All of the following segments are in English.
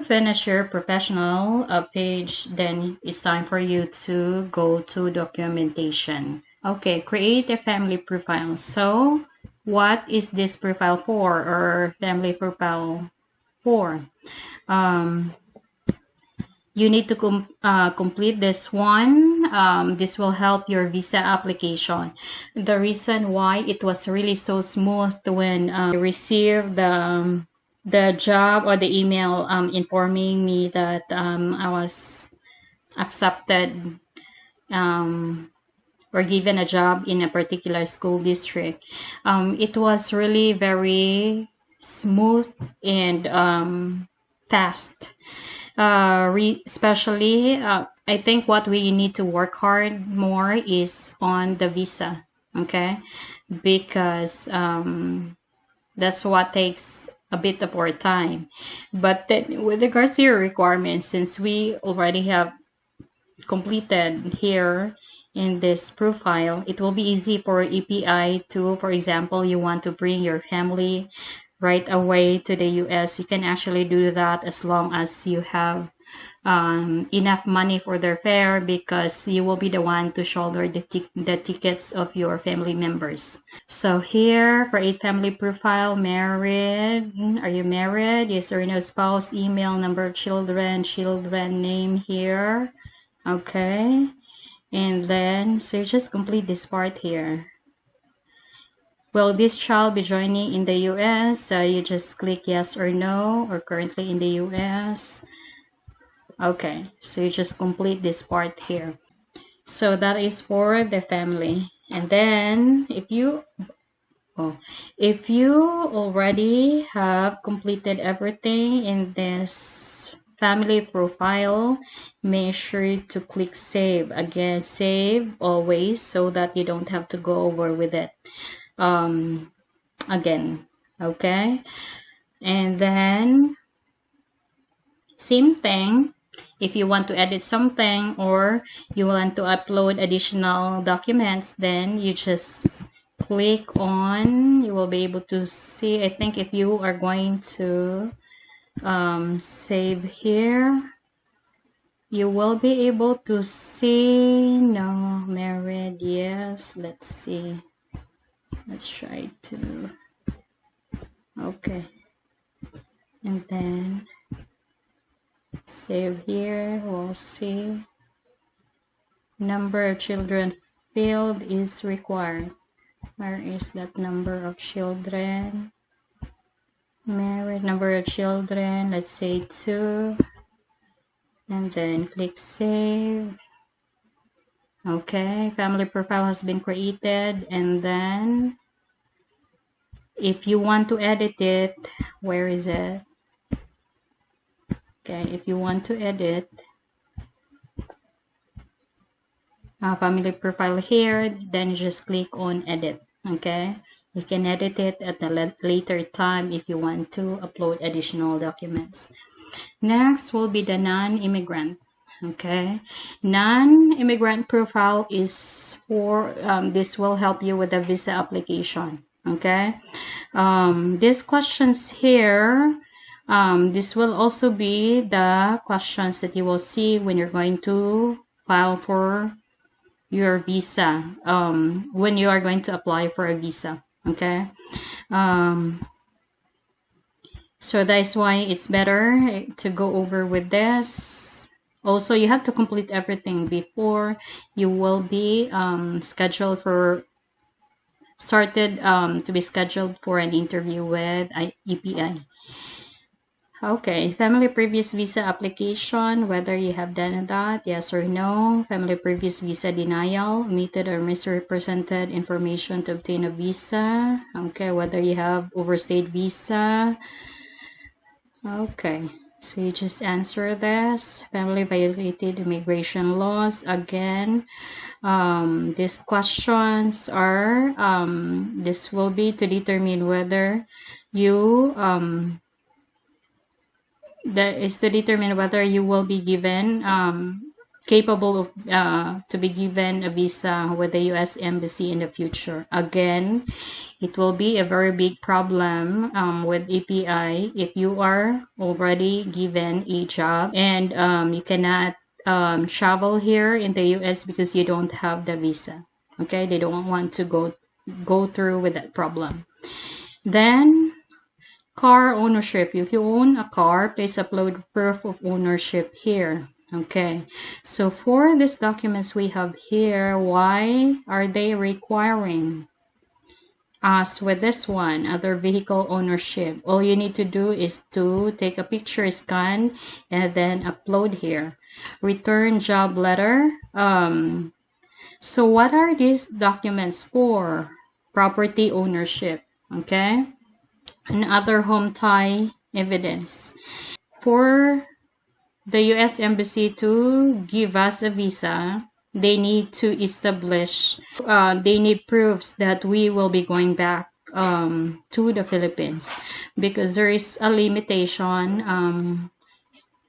finish your professional page, then it's time for you to go to documentation. Okay, create a family profile. So what is this profile for, or family profile for? You need to complete this one. This will help your visa application. The reason why it was really so smooth when I received the job or the email informing me that I was accepted or given a job in a particular school district. It was really very smooth and fast. Especially, I think what we need to work hard more is on the visa, okay? Because that's what takes a bit of our time. But then with regards to your requirements, since we already have completed here in this profile, it will be easy for EPI to, for example, you want to bring your family right away to the US. You can actually do that as long as you have enough money for their fare, because you will be the one to shoulder the tickets of your family members. So here, create family profile. Married. Are you married? Yes or no? Spouse, email, number of children, name here. Okay. And then, so just complete this part here. Will this child be joining in the US? So you just click yes or no, or currently in the US. Okay, so you just complete this part here. So that is for the family. And then if you already have completed everything in this family profile, make sure to click save. Again, save always, so that you don't have to go over with it again. Okay, and then same thing, if you want to edit something or you want to upload additional documents, then you just click on, you will be able to see. I think if you are going to save here, you will be able to see. No, married, yes. Let's see, let's try to, okay, and then save here. We'll see, number of children field is required. Where is that number of children? Married, number of children, let's say 2, and then click save. Okay, family profile has been created. And then if you want to edit it, where is it? Okay, if you want to edit family profile here, then just click on edit. Okay, you can edit it at a later time if you want to upload additional documents. Next will be the non-immigrant. Okay, non-immigrant profile is for this will help you with the visa application. Okay, these questions here, this will also be the questions that you will see when you're going to file for your visa, when you are going to apply for a visa. Okay, so that's why it's better to go over with this. Also, you have to complete everything before you will be scheduled for to be scheduled for an interview with EPI. Okay, family previous visa application, whether you have done that, yes or no. Family previous visa denial, omitted or misrepresented information to obtain a visa. Okay, whether you have overstayed visa. Okay, so you just answer this. Family violated immigration laws. Again, these questions are, this will be to determine whether you, that is to determine whether you will be given capable of to be given a visa with the U.S. Embassy in the future. Again, it will be a very big problem with EPI if you are already given a job and you cannot travel here in the U.S. because you don't have the visa. Okay, they don't want to go through with that problem. Then car ownership. If you own a car, please upload proof of ownership here. Okay, so for these documents we have here, why are they requiring us with this one, other vehicle ownership? All you need to do is to take a picture, scan, and then upload here. Return job letter. So what are these documents for? Property ownership, okay? And other home tie evidence. For the U.S. Embassy to give us a visa, they need to establish, they need proofs that we will be going back to the Philippines, because there is a limitation.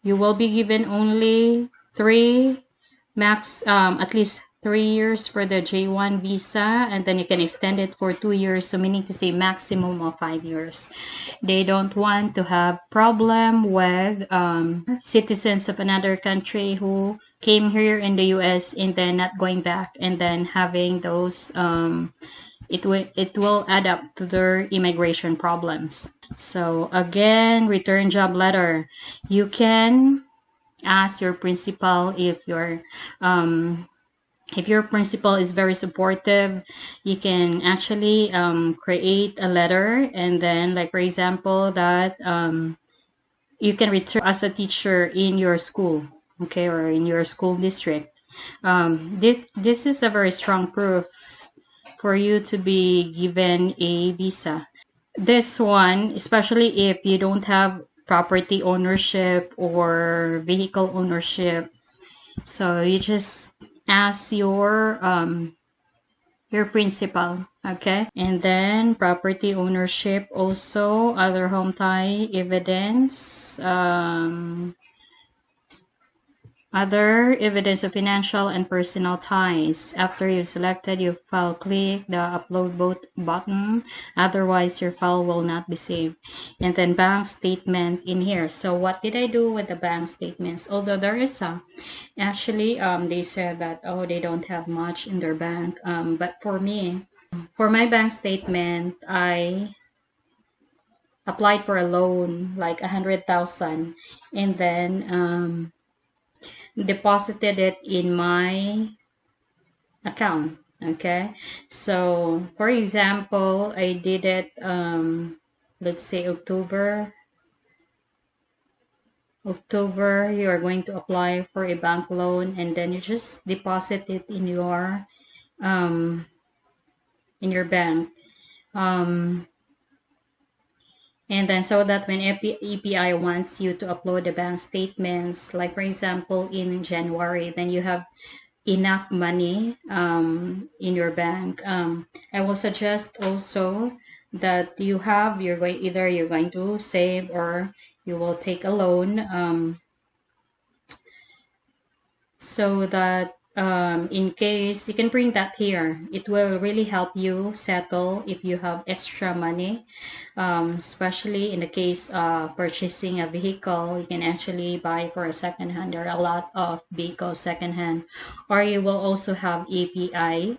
You will be given only at least 3 years for the J1 visa, and then you can extend it for 2 years, so meaning to say maximum of 5 years. They don't want to have problem with citizens of another country who came here in the US and then not going back, and then having those it will add up to their immigration problems. So again, return job letter. You can ask your principal if your principal is very supportive. You can actually create a letter, and then, like for example, that you can return as a teacher in your school, okay, or in your school district. This is a very strong proof for you to be given a visa. This one, especially if you don't have property ownership or vehicle ownership, so you just ask your principal, okay? And then property ownership, also other home tie evidence, other evidence of financial and personal ties. After you've selected your file, click the upload button, otherwise your file will not be saved. And then bank statement in here. So what did I do with the bank statements? Although there is some, actually they said that, oh, they don't have much in their bank, but for me, for my bank statement, I applied for a loan like 100,000, and then deposited it in my account. Okay, so for example, I did it let's say October, you are going to apply for a bank loan, and then you just deposit it in your bank, and then so that when EPI wants you to upload the bank statements, like for example in January, then you have enough money in your bank. I will suggest also that you're going to save, or you will take a loan, so that in case you can bring that here, it will really help you settle if you have extra money, especially in the case of purchasing a vehicle. You can actually buy for a second hand. There are a lot of vehicles second hand, or you will also have EPI.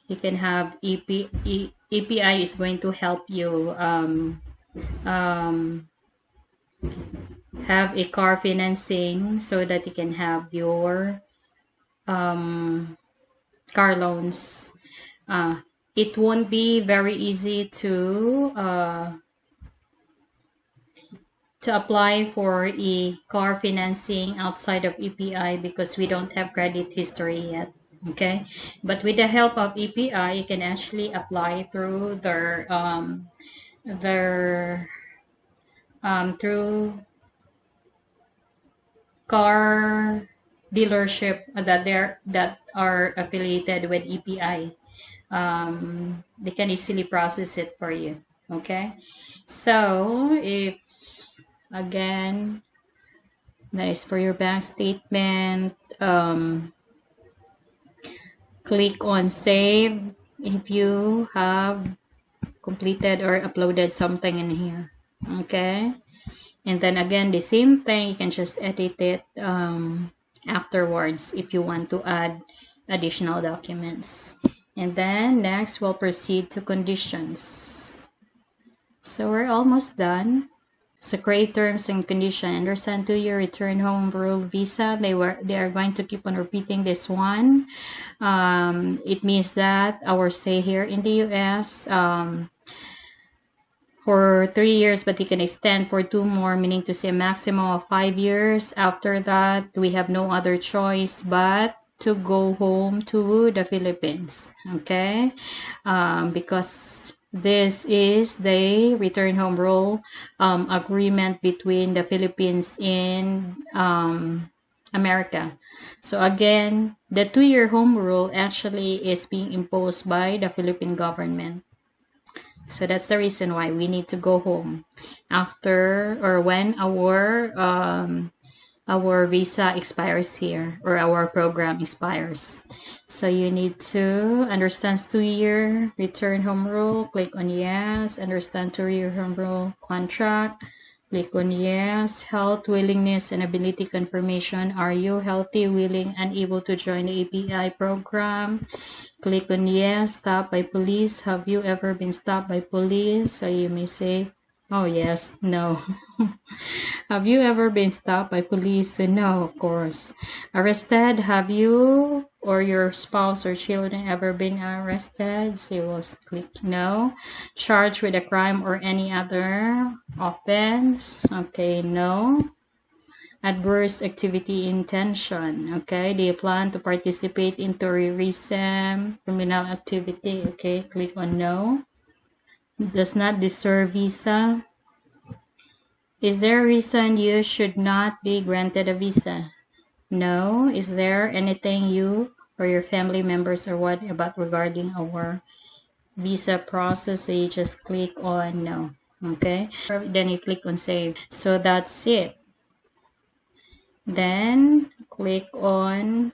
You can have EPI is going to help you have a car financing, so that you can have your car loans. It won't be very easy to apply for a car financing outside of EPI, because we don't have credit history yet. Okay, but with the help of EPI, you can actually apply through through car dealership that are affiliated with EPI. They can easily process it for you. Okay, so if again That is for your bank statement. Click on save if you have completed or uploaded something in here. Okay, and then again the same thing, you can just edit it afterwards if you want to add additional documents. And then next we'll proceed to conditions. So we're almost done. So create terms and condition. Understand 2-year return home rule visa. They are going to keep on repeating this one. It means that our stay here in the US for 3 years, but you can extend for 2 more, meaning to say a maximum of 5 years. After that, we have no other choice but to go home to the Philippines. Okay, because this is the return home rule agreement between the Philippines and America. So again, the 2-year home rule actually is being imposed by the Philippine government. So that's the reason why we need to go home after or when our visa expires here or our program expires. So you need to understand 2-year return home rule. Click on yes. Understand 2-year home rule contract. Click on yes. Health, willingness, and ability confirmation. Are you healthy, willing, and able to join the EPI program? Click on yes. Stopped by police. Have you ever been stopped by police? So you may say, oh yes, no. Have you ever been stopped by police? So no, of course. Arrested. Have you or your spouse or children ever been arrested? So you will click no. Charged with a crime or any other offense? Okay, no. Adverse activity intention. Okay, do you plan to participate in terrorism, criminal activity? Okay, click on no. Does not deserve visa. Is there a reason you should not be granted a visa? No. Is there anything you or your family members are worried about regarding our visa process? So you just click on no. Okay, then you click on save. So that's it. Then click on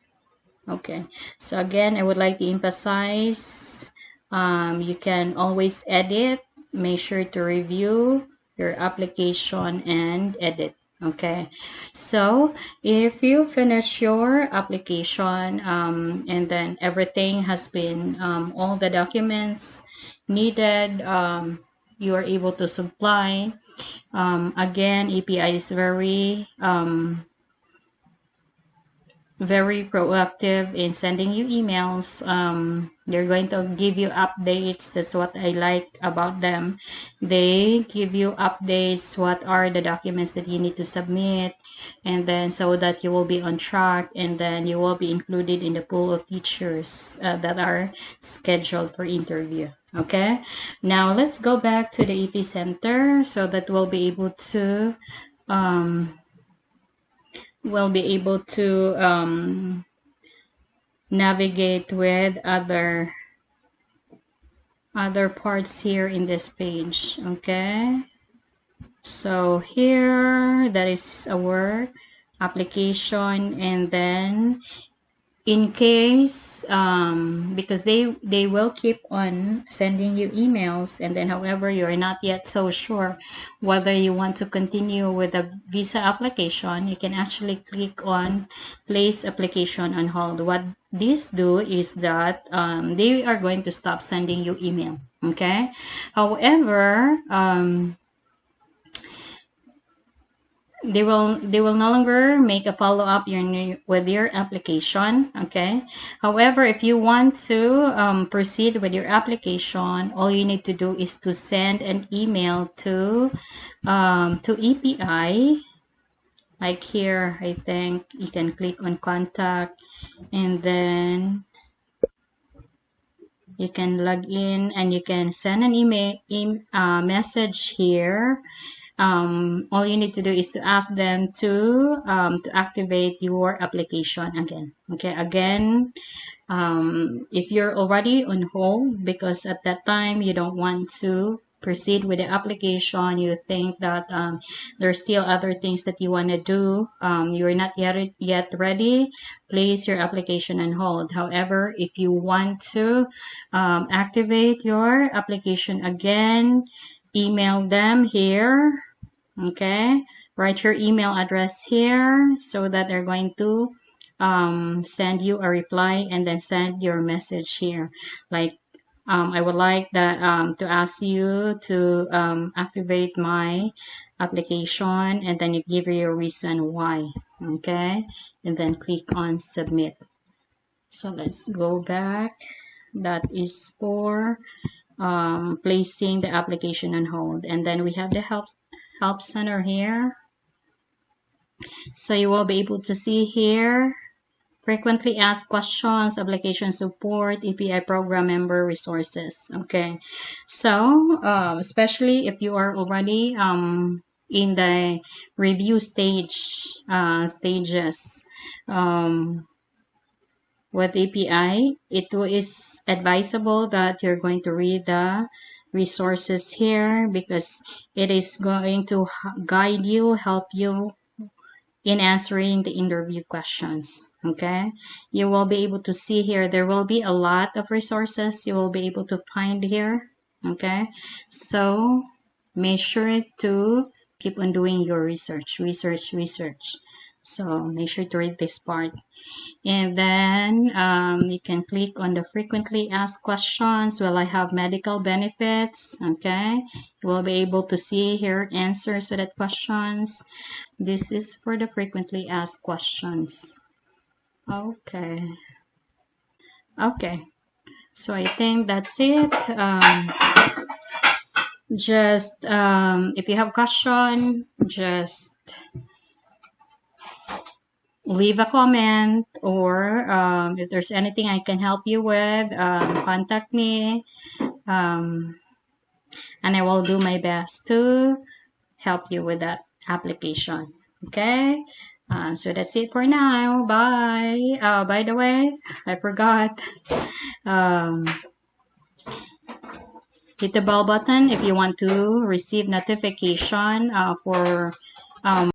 okay. So again, I would like to emphasize you can always edit. Make sure to review your application and edit. Okay, so if you finish your application and then everything has been all the documents needed you are able to supply. Again, EPI is very proactive in sending you emails. They're going to give you updates. That's what I like about them. They give you updates, what are the documents that you need to submit, and then so that you will be on track, and then you will be included in the pool of teachers that are scheduled for interview. Okay, now let's go back to the EP Center so that we'll be able to navigate with other parts here in this page. Okay, so here that is our application, and then in case because they will keep on sending you emails, and then however you're not yet so sure whether you want to continue with the visa application, you can actually click on place application on hold. What these do is that they are going to stop sending you email. Okay, however they will no longer make a follow-up with your application. Okay, however, if you want to proceed with your application, all you need to do is to send an email to EPI. Like here, I think you can click on contact, and then you can log in and you can send an email message here. All you need to do is to ask them to activate your application again. Okay, again, if you're already on hold because at that time you don't want to proceed with the application, you think that there's still other things that you want to do, you're not yet ready, place your application on hold. However, if you want to activate your application again, email them here. Okay, write your email address here so that they're going to send you a reply, and then send your message here like, I would like that to ask you to activate my application, and then you give your reason why. Okay, and then click on submit. So let's go back. That is for placing the application on hold, and then we have the help center here. So you will be able to see here frequently asked questions, application support, EPI program member resources. Okay, so especially if you are already in the review stages with EPI, it is advisable that you're going to read the resources here, because it is going to guide you, help you in answering the interview questions. Okay, you will be able to see here, there will be a lot of resources you will be able to find here. Okay, so make sure to keep on doing your research. So make sure to read this part, and then you can click on the frequently asked questions. Well, I have medical benefits. Okay, you will be able to see here answers to that questions. This is for the frequently asked questions. Okay, so I think that's it. Just if you have question, just leave a comment, or if there's anything I can help you with, contact me, and I will do my best to help you with that application. Okay, so that's it for now. Bye. By the way, I forgot, hit the bell button if you want to receive notification for